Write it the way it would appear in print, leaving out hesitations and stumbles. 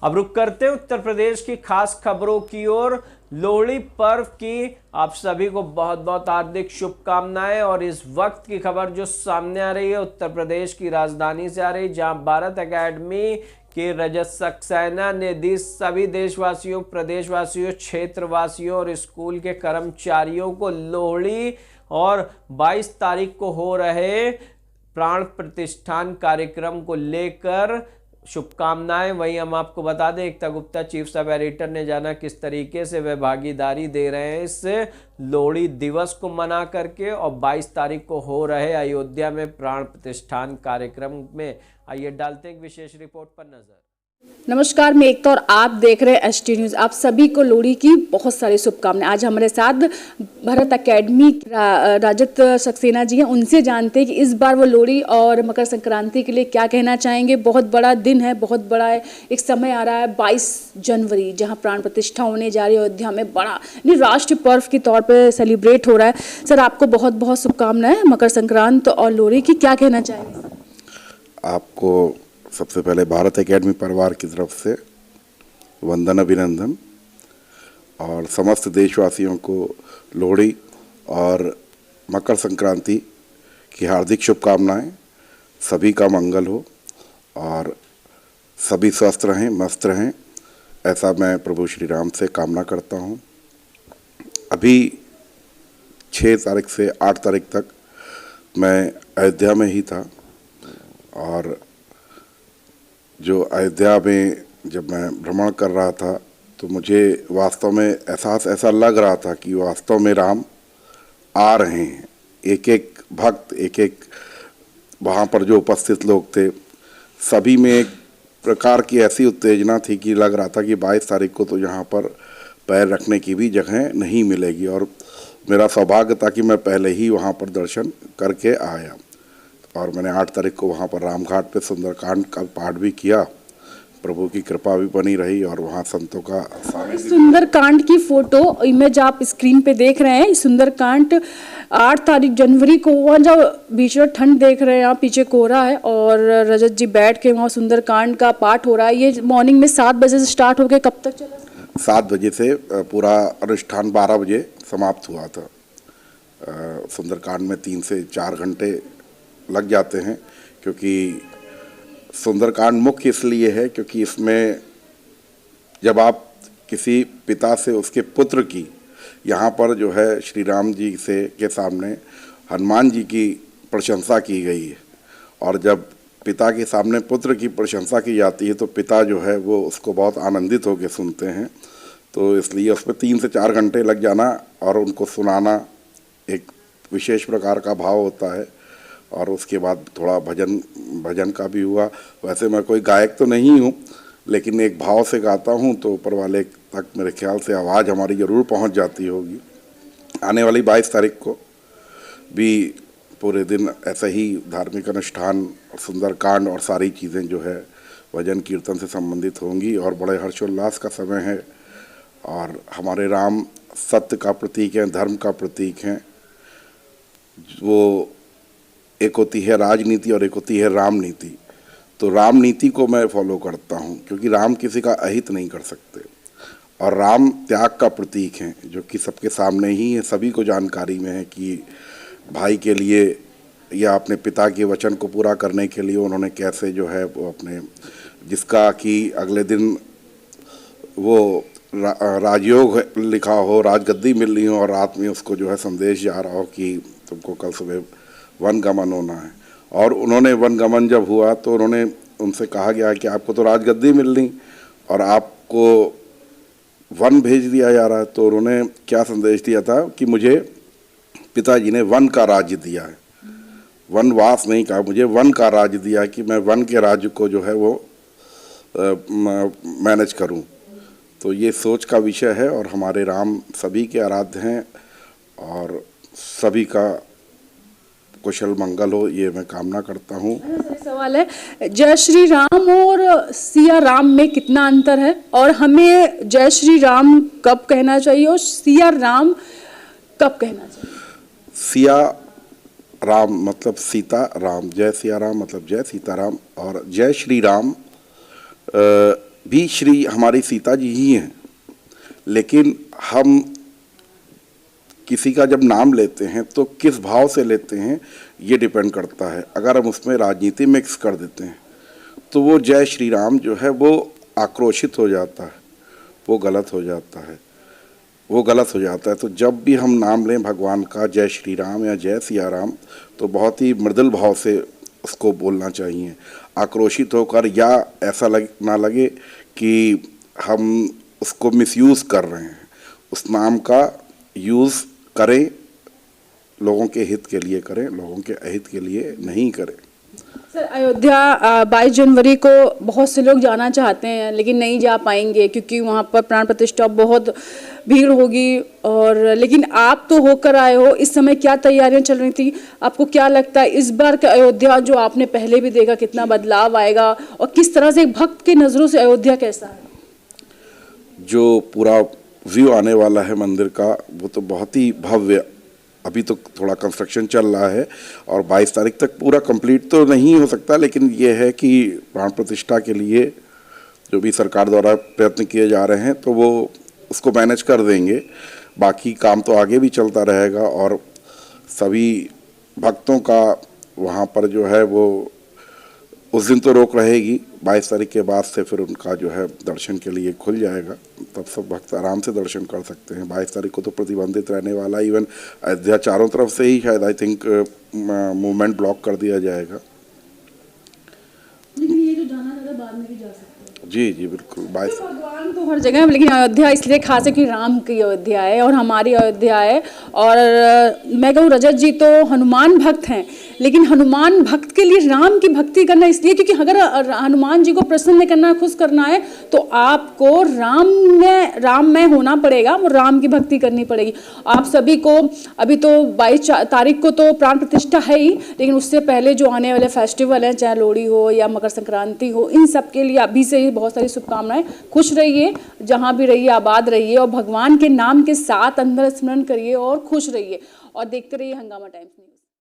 अब रुक करते हैं उत्तर प्रदेश की खास खबरों की ओर। लोहड़ी पर्व की आप सभी को बहुत बहुत हार्दिक शुभकामनाएं। और इस वक्त की खबर जो सामने आ रही है उत्तर प्रदेश की राजधानी से आ रही, जहां भारत एकेडमी के रजत सक्सेना ने दी सभी देशवासियों, प्रदेशवासियों, क्षेत्रवासियों और स्कूल के कर्मचारियों को लोहड़ी और 22 तारीख को हो रहे प्राण प्रतिष्ठान कार्यक्रम को लेकर शुभकामनाएं। वहीं हम आपको बता दें, एकता गुप्ता चीफ सब एडिटर ने जाना किस तरीके से वे भागीदारी दे रहे हैं इस लोहड़ी दिवस को मना करके। और 22 तारीख को हो रहे अयोध्या में प्राण प्रतिष्ठान कार्यक्रम में आइए डालते हैं एक विशेष रिपोर्ट पर नजर। नमस्कार, मैं एकता और आप देख रहे हैं एसटी न्यूज़। आप सभी को लोहड़ी की बहुत सारी शुभकामनाएं। आज हमारे साथ भारत एकेडमी रजत सक्सेना जी हैं, उनसे जानते हैं कि इस बार वो लोहड़ी और मकर संक्रांति के लिए क्या कहना चाहेंगे। बहुत बड़ा दिन है, बहुत बड़ा है, एक समय आ रहा है 22 जनवरी, जहां प्राण प्रतिष्ठा होने जा रही है अयोध्या में, बड़ा राष्ट्रीय पर्व के तौर पर सेलिब्रेट हो रहा है। सर, आपको बहुत बहुत शुभकामनाएं मकर संक्रांति और लोहड़ी की, क्या कहना चाहेंगे? आपको सबसे पहले भारत एकेडमी परिवार की तरफ से वंदन, अभिनंदन, और समस्त देशवासियों को लोहड़ी और मकर संक्रांति की हार्दिक शुभकामनाएं। सभी का मंगल हो और सभी स्वस्थ रहें, मस्त रहें, ऐसा मैं प्रभु श्री राम से कामना करता हूं। अभी 6 तारीख से 8 तारीख तक मैं अयोध्या में ही था, और जो अयोध्या में जब मैं भ्रमण कर रहा था तो मुझे वास्तव में एहसास ऐसा लग रहा था कि वास्तव में राम आ रहे हैं। एक एक भक्त, एक एक वहाँ पर जो उपस्थित लोग थे, सभी में एक प्रकार की ऐसी उत्तेजना थी कि लग रहा था कि 22 तारीख को तो यहाँ पर पैर रखने की भी जगह नहीं मिलेगी। और मेरा सौभाग्य था कि मैं पहले ही वहाँ पर दर्शन करके आया, और मैंने 8 तारीख को वहाँ पर रामघाट पे सुंदरकांड का पाठ भी किया। प्रभु की कृपा भी बनी रही और वहाँ संतों का सुंदरकांड की फोटो इमेज आप स्क्रीन पे देख रहे हैं। सुंदरकांड 8 तारीख जनवरी को, वहाँ जब बीच में ठंड देख रहे हैं, यहाँ पीछे कोहरा है और रजत जी बैठ के वहाँ सुंदरकांड का पाठ हो रहा है। ये मॉर्निंग में 7 बजे से स्टार्ट होकर कब तक चला? 7 बजे से पूरा अनुष्ठान 12 बजे समाप्त हुआ था। सुंदरकांड में 3 से 4 घंटे लग जाते हैं, क्योंकि सुंदरकांड मुख्य इसलिए है क्योंकि इसमें जब आप किसी पिता से उसके पुत्र की, यहाँ पर जो है श्री राम जी से के सामने हनुमान जी की प्रशंसा की गई है, और जब पिता के सामने पुत्र की प्रशंसा की जाती है तो पिता जो है वो उसको बहुत आनंदित होकर सुनते हैं। तो इसलिए उसमें 3 से 4 घंटे लग जाना और उनको सुनाना एक विशेष प्रकार का भाव होता है। और उसके बाद थोड़ा भजन का भी हुआ। वैसे मैं कोई गायक तो नहीं हूँ, लेकिन एक भाव से गाता हूँ तो ऊपर वाले तक मेरे ख्याल से आवाज़ हमारी ज़रूर पहुँच जाती होगी। आने वाली 22 तारीख को भी पूरे दिन ऐसे ही धार्मिक अनुष्ठान, सुंदरकांड और सारी चीज़ें जो है भजन कीर्तन से संबंधित होंगी, और बड़े हर्षोल्लास का समय है। और हमारे राम सत्य का प्रतीक हैं, धर्म का प्रतीक हैं। वो एक होती है राजनीति और एक होती है राम नीति। तो राम नीति को मैं फॉलो करता हूँ, क्योंकि राम किसी का अहित नहीं कर सकते, और राम त्याग का प्रतीक हैं, जो कि सबके सामने ही है, सभी को जानकारी में है कि भाई के लिए या अपने पिता के वचन को पूरा करने के लिए उन्होंने कैसे जो है वो अपने, जिसका कि अगले दिन वो राजयोग लिखा हो, राजगद्दी मिल रही हो, और रात में उसको जो है संदेश जा रहा हो कि तुमको कल सुबह वन गमन होना है। और उन्होंने वन गमन जब हुआ तो उन्होंने उनसे कहा गया कि आपको तो राजगद्दी मिल रही और आपको वन भेज दिया जा रहा है। तो उन्होंने क्या संदेश दिया था कि मुझे पिताजी ने वन का राज्य दिया है, वनवास नहीं कहा, मुझे वन का राज्य दिया है कि मैं वन के राज्य को जो है वो मैनेज करूं। तो ये सोच का विषय है, और हमारे राम सभी के आराध्य हैं, और सभी का कुशल मंगल हो, ये मैं कामना करता हूँ। सवाल है, जय श्री राम और सिया राम में कितना अंतर है, और हमें जय श्री राम कब कहना चाहिए और सिया राम कब कहना चाहिए? सिया राम मतलब सीता राम, जय सिया राम मतलब जय सीता राम, और जय श्री राम भी श्री हमारी सीता जी ही हैं, लेकिन हम किसी का जब नाम लेते हैं तो किस भाव से लेते हैं ये डिपेंड करता है। अगर हम उसमें राजनीति मिक्स कर देते हैं तो वो जय श्री राम जो है वो आक्रोशित हो जाता है, वो गलत हो जाता है, वो गलत हो जाता है। तो जब भी हम नाम लें भगवान का, जय श्री राम या जय सिया राम, तो बहुत ही मृदुल भाव से उसको बोलना चाहिए, आक्रोशित होकर, या ऐसा ना लगे कि हम उसको मिसयूज़ कर रहे हैं। उस नाम का यूज़ करें, लोगों के हित के लिए करें, लोगों के अहित के लिए नहीं करें। सर, अयोध्या 22 जनवरी को बहुत से लोग जाना चाहते हैं लेकिन नहीं जा पाएंगे क्योंकि वहाँ पर प्राण प्रतिष्ठा बहुत भीड़ होगी, और लेकिन आप तो होकर आए हो, इस समय क्या तैयारियां चल रही थी? आपको क्या लगता है इस बार का अयोध्या जो आपने पहले भी देखा, कितना बदलाव आएगा और किस तरह से एक भक्त की नज़रों से अयोध्या कैसा है? जो पूरा व्यू आने वाला है मंदिर का वो तो बहुत ही भव्य, अभी तो थोड़ा कंस्ट्रक्शन चल रहा है और 22 तारीख तक पूरा कंप्लीट तो नहीं हो सकता, लेकिन ये है कि प्राण प्रतिष्ठा के लिए जो भी सरकार द्वारा प्रयत्न किए जा रहे हैं तो वो उसको मैनेज कर देंगे। बाकी काम तो आगे भी चलता रहेगा और सभी भक्तों का वहाँ पर जो है वो उस दिन तो रोक रहेगी, 22 तारीख के बाद से फिर उनका जो है दर्शन के लिए खुल जाएगा, तब सब भक्त आराम से दर्शन कर सकते हैं। 22 तारीख को तो प्रतिबंधित रहने वाला, इवन अयोध्या चारों तरफ से ही शायद आई थिंक मूवमेंट ब्लॉक कर दिया जाएगा। लेकिन ये जो जाना चाहता बाद में भी जा सकते हैं। जी जी बिल्कुल। 22 भगवान तो हर जगह है, लेकिन अयोध्या इसलिए खास है कि राम की अयोध्या है और हमारी अयोध्या है। और मैं कहूँ रजत जी तो हनुमान भक्त हैं, लेकिन हनुमान भक्त के लिए राम की भक्ति करना इसलिए क्योंकि अगर हनुमान जी को प्रसन्न करना, खुश करना है तो आपको राम में होना पड़ेगा, वो राम की भक्ति करनी पड़ेगी। आप सभी को अभी तो 22 तारीख को तो प्राण प्रतिष्ठा है ही, लेकिन उससे पहले जो आने वाले फेस्टिवल हैं, चाहे लोहड़ी हो या मकर संक्रांति हो, इन सब के लिए अभी से ही बहुत सारी शुभकामनाएं। खुश रहिए, जहाँ भी रहिए आबाद रहिए और भगवान के नाम के साथ अंदर स्मरण करिए और खुश रहिए और देखते रहिए हंगामा टाइम्स न्यूज़।